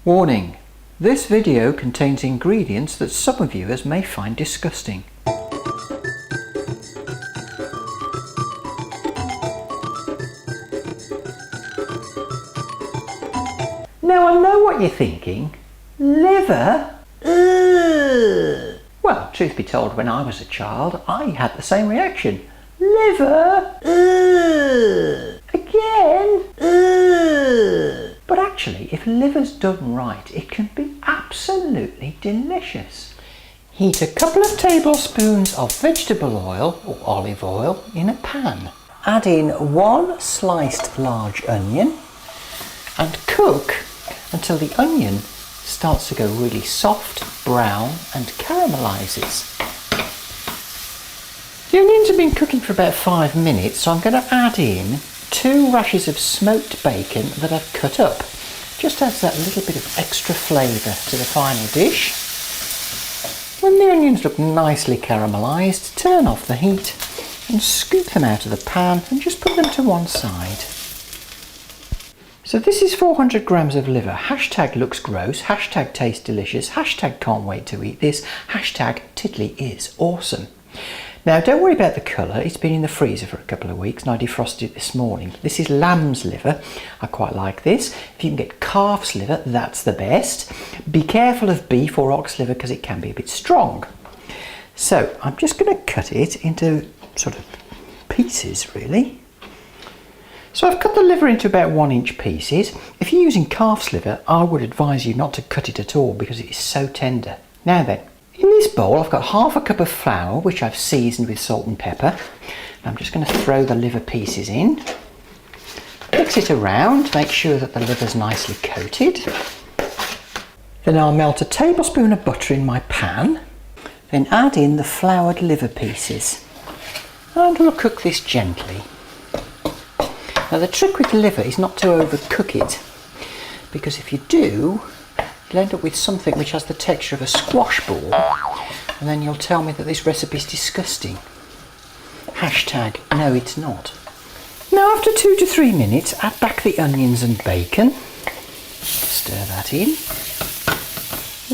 Warning: this video contains ingredients that some viewers may find disgusting. Now I know what you're thinking. Liver? Ugh. Well, truth be told, when I was a child, I had the same reaction. Liver? Ugh. Again? Ugh. But actually, if liver's done right, it can be absolutely delicious. Heat a couple of tablespoons of vegetable oil or olive oil in a pan. Add in 1 sliced large onion and cook until the onion starts to go really soft, brown and caramelises. The onions have been cooking for about 5 minutes, so I'm going to add in 2 rashers of smoked bacon that I've cut up. Just adds that little bit of extra flavour to the final dish. When the onions look nicely caramelised, turn off the heat and scoop them out of the pan and just put them to one side. So this is 400 grams of liver. Hashtag looks gross, hashtag tastes delicious, hashtag can't wait to eat this, hashtag tiddly is awesome. Now don't worry about the colour, it's been in the freezer for a couple of weeks and I defrosted it this morning. This is lamb's liver, I quite like this. If you can get calf's liver, that's the best. Be careful of beef or ox liver because it can be a bit strong. So I'm just going to cut it into sort of pieces really. So I've cut the liver into about 1-inch pieces. If you're using calf's liver, I would advise you not to cut it at all because it is so tender. Now then, in this bowl I've got half a cup of flour which I've seasoned with salt and pepper. I'm just going to throw the liver pieces in. Mix it around, make sure that the liver's nicely coated. Then I'll melt a tablespoon of butter in my pan. Then add in the floured liver pieces. And we'll cook this gently. Now the trick with liver is not to overcook it, because if you do, you'll end up with something which has the texture of a squash ball, and then you'll tell me that this recipe is disgusting. Hashtag no it's not. Now after 2 to 3 minutes, add back the onions and bacon. Stir that in.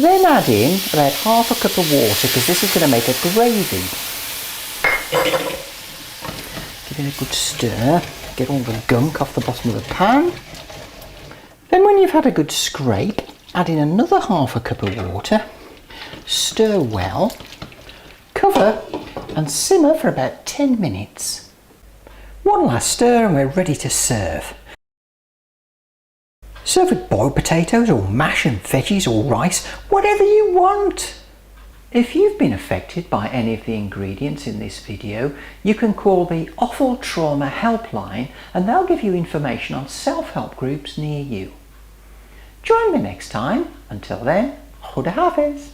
Then add in about half a cup of water because this is going to make a gravy. Give it a good stir. Get all the gunk off the bottom of the pan. Then when you've had a good scrape, add in another half a cup of water, stir well, cover and simmer for about 10 minutes. One last stir and we're ready to serve. Serve with boiled potatoes or mash and veggies or rice, whatever you want. If you've been affected by any of the ingredients in this video, you can call the Offal Trauma Helpline and they'll give you information on self-help groups near you. Join me next time. Until then, Khuda Hafiz.